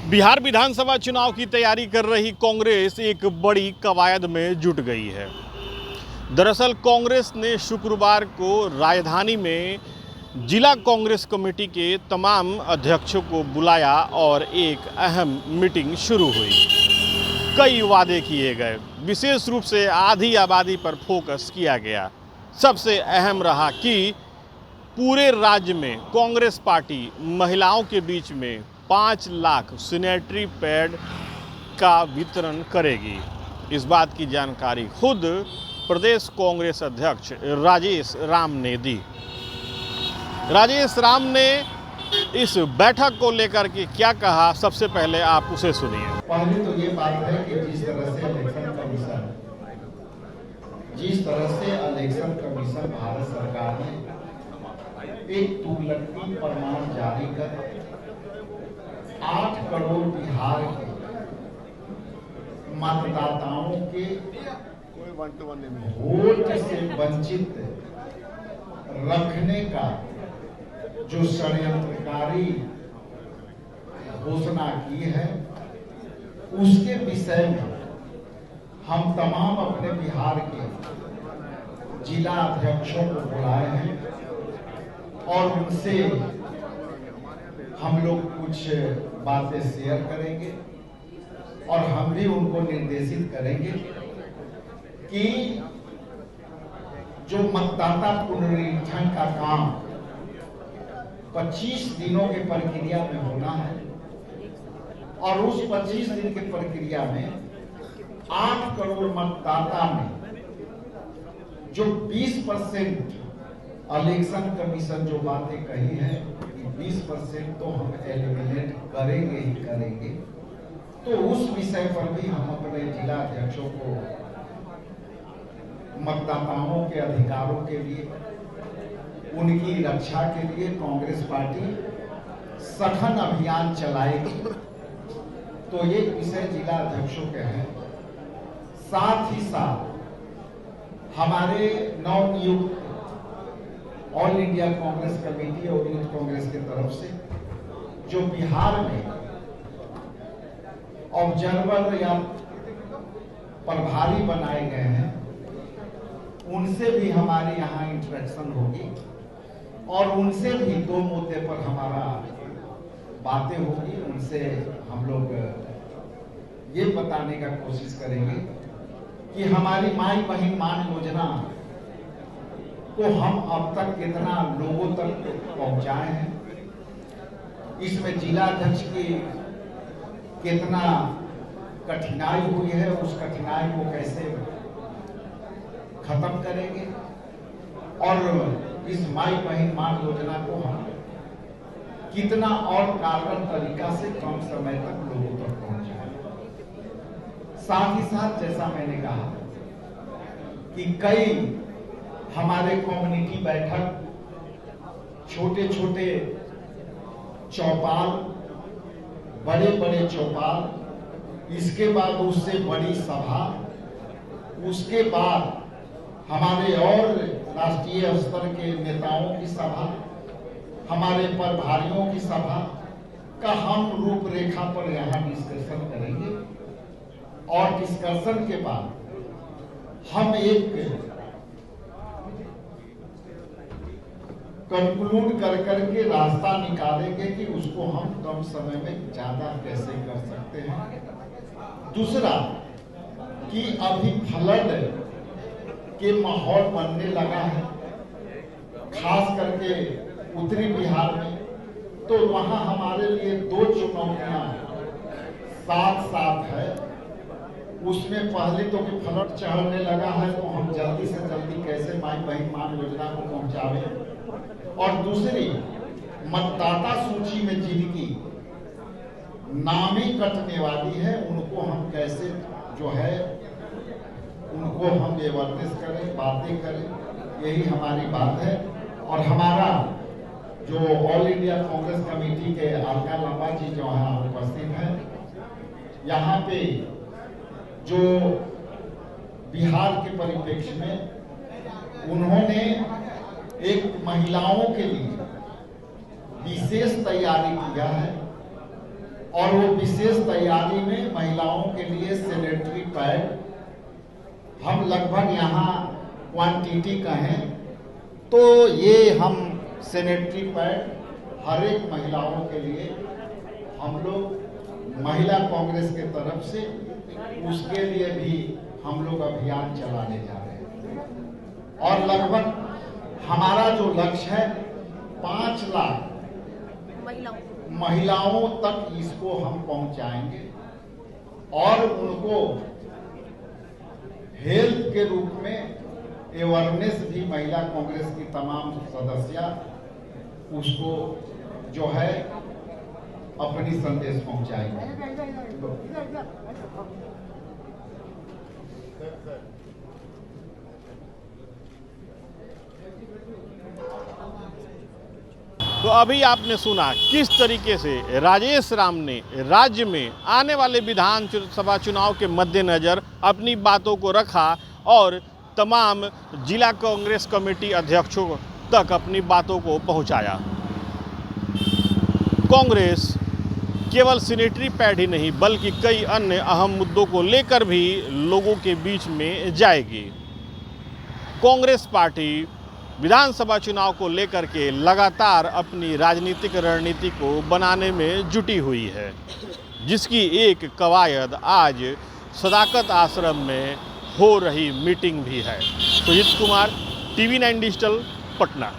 बिहार विधानसभा चुनाव की तैयारी कर रही कांग्रेस एक बड़ी कवायद में जुट गई है। दरअसल कांग्रेस ने शुक्रवार को राजधानी में जिला कांग्रेस कमेटी के तमाम अध्यक्षों को बुलाया और एक अहम मीटिंग शुरू हुई। कई वादे किए गए, विशेष रूप से आधी आबादी पर फोकस किया गया। सबसे अहम रहा कि पूरे राज्य में कांग्रेस पार्टी महिलाओं के बीच में 5 लाख सैनिटरी पैड का वितरण करेगी। इस बात की जानकारी खुद प्रदेश कांग्रेस अध्यक्ष राजेश राम ने दी। राजेश राम ने इस बैठक को लेकर के क्या कहा, सबसे पहले आप उसे सुनिए। पहली तो ये बात है कि जिस तरह से इलेक्शन कमीशन भारत सरकार ने एक तुगलकी प्रमाण जारी कर 8 करोड़ बिहार के मतदाताओं के वोट से वंचित रखने का जो षड्यंत्रकारी घोषणा की है, उसके विषय में हम तमाम अपने बिहार के जिला अध्यक्षों को बुलाए हैं और उनसे हम लोग कुछ बातें शेयर करेंगे और हम भी उनको निर्देशित करेंगे कि जो मतदाता पुनरीक्षण का काम 25 दिनों के प्रक्रिया में होना है और उस 25 दिन के प्रक्रिया में 8 करोड़ मतदाता में जो 20% इलेक्शन कमीशन जो बातें कही है कि 20% तो हम एलिमिनेट करेंगे ही करेंगे, तो उस विषय पर भी हम अपने जिला अध्यक्षों को मतदाताओं के अधिकारों के लिए, उनकी रक्षा के लिए कांग्रेस पार्टी सघन अभियान चलाएगी। तो ये विषय जिला अध्यक्षों के हैं। साथ ही साथ हमारे नवनियुक्त ऑल इंडिया कांग्रेस कमेटी और यूथ कांग्रेस की तरफ से जो बिहार में ऑब्जर्वर या प्रभारी बनाए गए हैं, उनसे भी हमारे यहाँ इंटरेक्शन होगी और उनसे भी 2 मुद्दे पर हमारा बातें होगी। उनसे हम लोग ये बताने का कोशिश करेंगे कि हमारी माई बहन मान योजना को हम अब तक कितना लोगों तक पहुंचाए हैं, इसमें जिला अध्यक्ष की कितना कठिनाई हुई है, उस कठिनाई को कैसे खत्म करेंगे और इस माई बहन मान योजना को हम कितना और कारगर तरीका से कम समय तक लोगों तक पहुंचाएं। साथ ही साथ जैसा मैंने कहा कि कई हमारे कम्युनिटी बैठक, छोटे छोटे चौपाल, बड़े बड़े चौपाल, इसके बाद उससे बड़ी सभा, उसके बाद हमारे और राष्ट्रीय स्तर के नेताओं की सभा, हमारे प्रभारियों की सभा का हम रूपरेखा पर यहाँ डिस्कशन करेंगे और डिस्कशन के बाद हम एक कंक्लूड कर करके रास्ता निकालेंगे कि उसको हम कम समय में ज्यादा कैसे कर सकते हैं। दूसरा कि अभी फ्लड के माहौल बनने लगा है, खास करके उत्तरी बिहार में, तो वहां हमारे लिए 2 चुनौतियां साथ साथ है। उसमें पहले तो कि फ्लड चढ़ने लगा है, तो हम जल्दी से जल्दी कैसे माई बहन मान योजना को पहुंचावे, और दूसरी मतदाता सूची में जिनकी नामी कटने वाली है, उनको हम कैसे जो है उनको हम अवेयरनेस करें, बातें करें। यही हमारी बात है। और हमारा जो ऑल इंडिया कांग्रेस कमेटी के अलका लंबा जी जो यहाँ उपस्थित हैं, यहाँ पे जो बिहार के परिप्रेक्ष्य में उन्होंने एक महिलाओं के लिए विशेष तैयारी किया है और वो विशेष तैयारी में महिलाओं के लिए सैनिटरी पैड, हम लगभग यहाँ क्वांटिटी कहें तो ये हम सैनिटरी पैड हर एक महिलाओं के लिए हम लोग महिला कांग्रेस के तरफ से उसके लिए भी हम लोग अभियान चलाने जा रहे हैं। और लगभग हमारा जो लक्ष्य है 5 लाख महिलाओं तक इसको हम पहुंचाएंगे और उनको हेल्थ के रूप में अवेयरनेस भी महिला कांग्रेस की तमाम सदस्य उसको जो है अपनी संदेश पहुंचाएंगे। तो अभी आपने सुना किस तरीके से राजेश राम ने राज्य में आने वाले विधानसभा चुनाव के मद्देनज़र अपनी बातों को रखा और तमाम जिला कांग्रेस कमेटी अध्यक्षों तक अपनी बातों को पहुंचाया। कांग्रेस केवल सैनिटरी पैड ही नहीं बल्कि कई अन्य अहम मुद्दों को लेकर भी लोगों के बीच में जाएगी। कांग्रेस पार्टी विधानसभा चुनाव को लेकर के लगातार अपनी राजनीतिक रणनीति को बनाने में जुटी हुई है, जिसकी एक कवायद आज सदाकत आश्रम में हो रही मीटिंग भी है। Sujeet Kumar, TV9 digital, Patna.